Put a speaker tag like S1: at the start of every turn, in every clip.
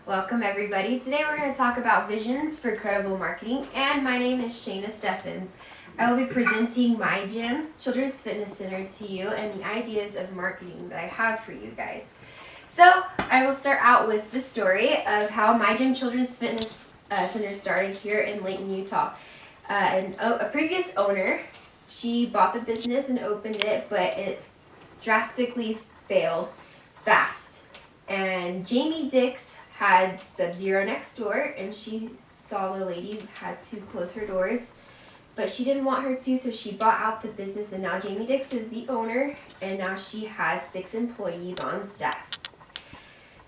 S1: Welcome everybody. Today we're going to talk about visions for credible marketing, and my name is Shayna Steffens. I will be presenting my gym, Children's Fitness Center, to you and the ideas of marketing that I have for you guys. So I will start out with the story of how my gym, Children's Fitness Center started here in Layton, Utah. A previous owner, she bought the business and opened it, but it drastically failed fast. And Jamie Dix had Sub-Zero next door, and she saw the lady had to close her doors, but she didn't want her to, so she bought out the business, and now Jamie Dix is the owner, and now she has 6 employees on staff.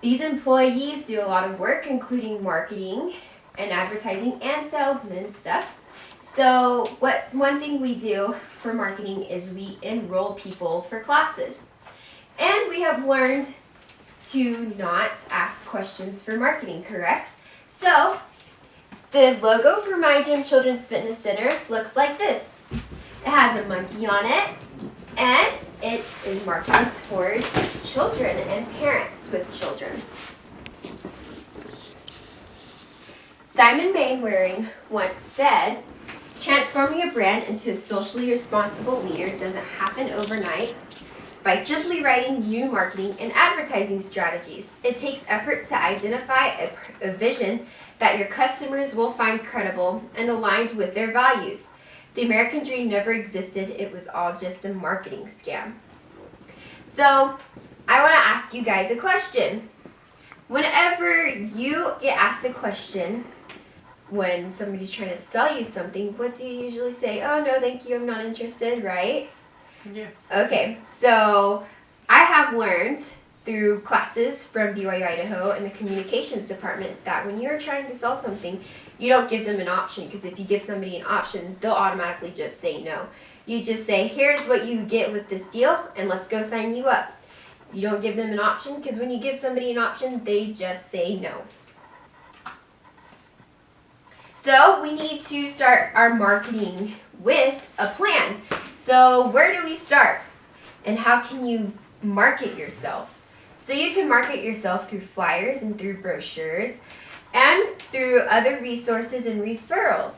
S1: These employees do a lot of work, including marketing and advertising and salesman stuff. So one thing we do for marketing is we enroll people for classes. And we have learned to not ask questions for marketing, correct? So the logo for my gym, Children's Fitness Center, looks like this. It has a monkey on it, and it is marketed towards children and parents with children. Simon Mainwaring once said, "Transforming a brand into a socially responsible leader doesn't happen overnight by simply writing new marketing and advertising strategies. It takes effort to identify a vision that your customers will find credible and aligned with their values. The American dream never existed. It was all just a marketing scam." So I want to ask you guys a question. Whenever you get asked a question, when somebody's trying to sell you something, what do you usually say? "Oh, no, thank you, I'm not interested," right?
S2: Yes.
S1: Okay, so I have learned through classes from BYU Idaho and the communications department that when you're trying to sell something, you don't give them an option, because if you give somebody an option, they'll automatically just say no. You just say, "Here's what you get with this deal, and let's go sign you up." You don't give them an option, because when you give somebody an option, they just say no. So we need to start our marketing with a plan. So where do we start? And how can you market yourself? So you can market yourself through flyers and through brochures and through other resources and referrals.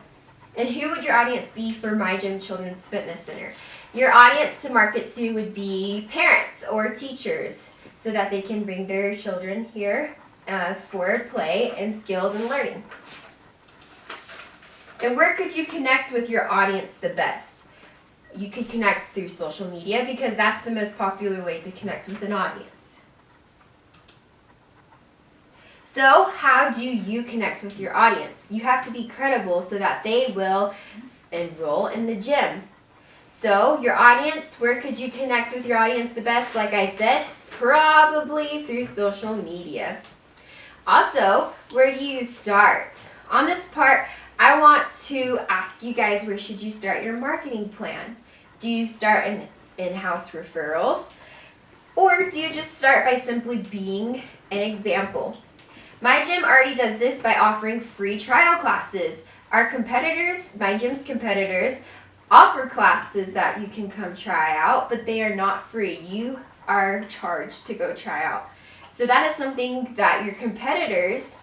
S1: And who would your audience be for my gym, Children's Fitness Center? Your audience to market to would be parents or teachers, so that they can bring their children here for play and skills and learning. And where could you connect with your audience the best? You could connect through social media, because that's the most popular way to connect with an audience. So how do you connect with your audience? You have to be credible so that they will enroll in the gym. So your audience, where could you connect with your audience the best? Like I said, probably through social media. Also, where do you start? On this part, I want to ask you guys, where should you start your marketing plan? Do you start in-house referrals? Or do you just start by simply being an example? My gym already does this by offering free trial classes. Our competitors, my gym's competitors, offer classes that you can come try out, but they are not free. You are charged to go try out. So that is something that your competitors,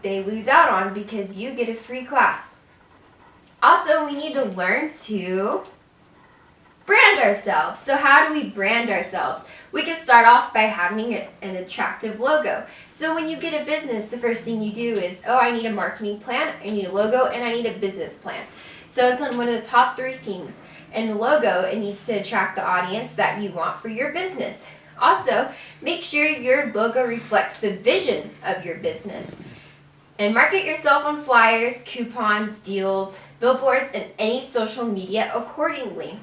S1: they lose out on, because you get a free class. Also, we need to learn to brand ourselves. So how do we brand ourselves? We can start off by having an attractive logo. So when you get a business, the first thing you do is, "Oh, I need a marketing plan, I need a logo, and I need a business plan." So it's one of the top 3 things. And the logo, it needs to attract the audience that you want for your business. Also, make sure your logo reflects the vision of your business. And market yourself on flyers, coupons, deals, billboards, and any social media accordingly.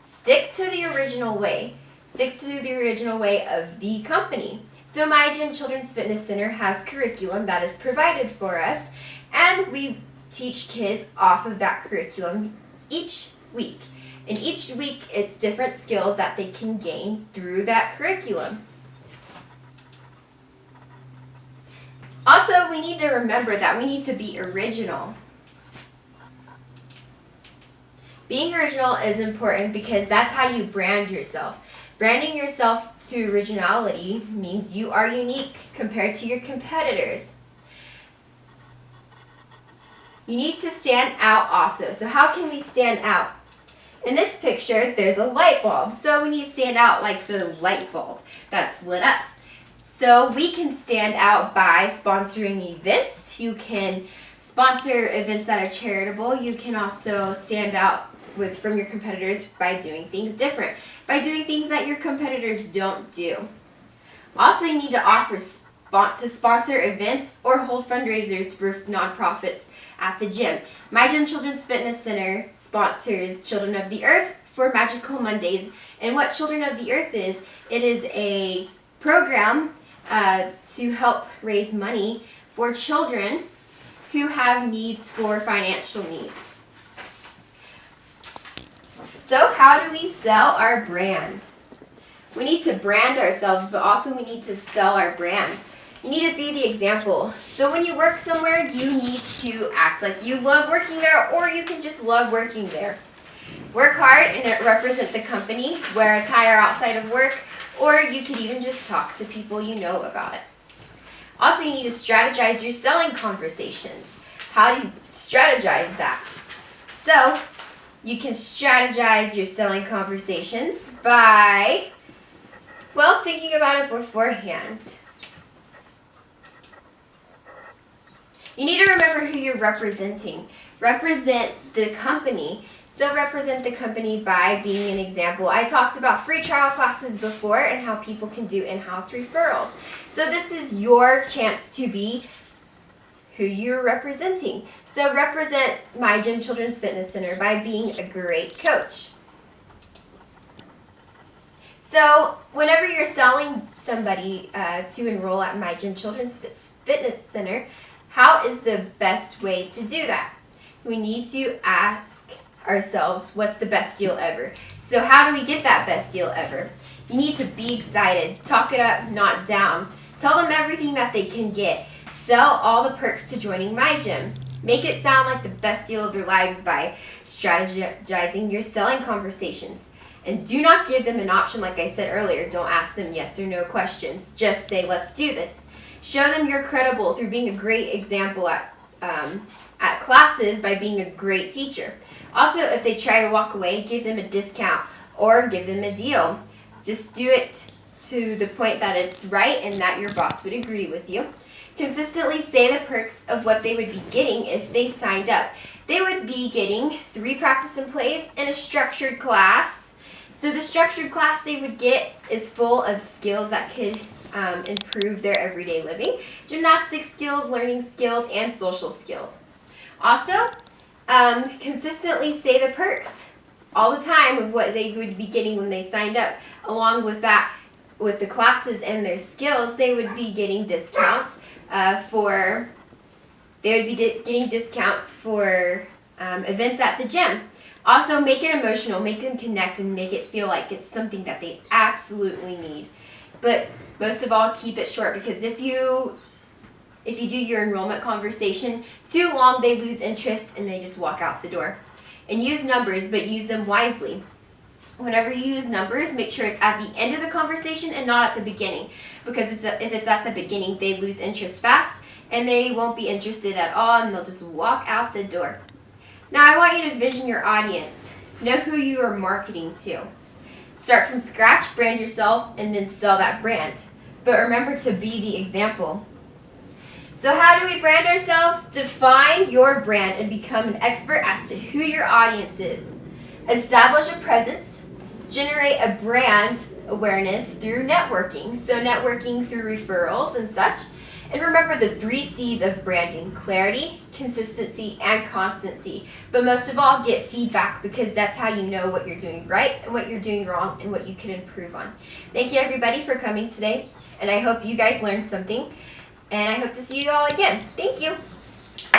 S1: Stick to the original way. Stick to the original way of the company. So my gym, Children's Fitness Center, has curriculum that is provided for us, and we teach kids off of that curriculum each week. And each week, it's different skills that they can gain through that curriculum. Also, we need to remember that we need to be original. Being original is important, because that's how you brand yourself. Branding yourself to originality means you are unique compared to your competitors. You need to stand out also. So how can we stand out? In this picture, there's a light bulb. So we need to stand out like the light bulb that's lit up. So we can stand out by sponsoring events. You can sponsor events that are charitable. You can also stand out from your competitors by doing things different, by doing things that your competitors don't do. Also, you need to offer to sponsor events or hold fundraisers for nonprofits at the gym. My Gym Children's Fitness Center sponsors Children of the Earth for Magical Mondays. And what Children of the Earth is, it is a program to help raise money for children who have needs for financial needs. So how do we sell our brand? We need to brand ourselves, but also we need to sell our brand. You need to be the example. So when you work somewhere, you need to act like you love working there, or you can just love working there. Work hard and represent the company. Wear a tie outside of work, or you could even just talk to people you know about it. Also, you need to strategize your selling conversations. How do you strategize that? So, you can strategize your selling conversations by, well, thinking about it beforehand. You need to remember who you're representing. Represent the company. So represent the company by being an example. I talked about free trial classes before and how people can do in-house referrals. So this is your chance to be who you're representing. So represent My Gym Children's Fitness Center by being a great coach. So whenever you're selling somebody to enroll at My Gym Children's Fitness Center, how is the best way to do that? We need to ask ourselves, what's the best deal ever? So how do we get that best deal ever? You need to be excited. Talk it up, not down. Tell them everything that they can get. Sell all the perks to joining my gym. Make it sound like the best deal of their lives by strategizing your selling conversations. And do not give them an option like I said earlier. Don't ask them yes or no questions. Just say, let's do this. Show them you're credible through being a great example at classes by being a great teacher. Also, if they try to walk away, give them a discount or give them a deal. Just do it to the point that it's right and that your boss would agree with you. Consistently say the perks of what they would be getting if they signed up. They would be getting 3 practice and plays and a structured class. So the structured class they would get is full of skills that could improve their everyday living. Gymnastic skills, learning skills, and social skills. Also, consistently say the perks all the time of what they would be getting when they signed up. Along with that, with the classes and their skills, they would be getting discounts getting discounts for events at the gym. Also, make it emotional, make them connect, and make it feel like it's something that they absolutely need. But most of all, keep it short, because if you do your enrollment conversation too long, they lose interest and they just walk out the door. And use numbers, but use them wisely. Whenever you use numbers, make sure it's at the end of the conversation and not at the beginning. Because if it's at the beginning, they lose interest fast and they won't be interested at all and they'll just walk out the door. Now I want you to vision your audience. Know who you are marketing to. Start from scratch, brand yourself, and then sell that brand. But remember to be the example. So how do we brand ourselves? Define your brand and become an expert as to who your audience is. Establish a presence. Generate a brand awareness through networking. So networking through referrals and such. And remember the 3 C's of branding: clarity, consistency, and constancy. But most of all, get feedback, because that's how you know what you're doing right and what you're doing wrong and what you can improve on. Thank you everybody for coming today, and I hope you guys learned something. And I hope to see you all again. Thank you.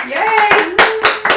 S2: Yay!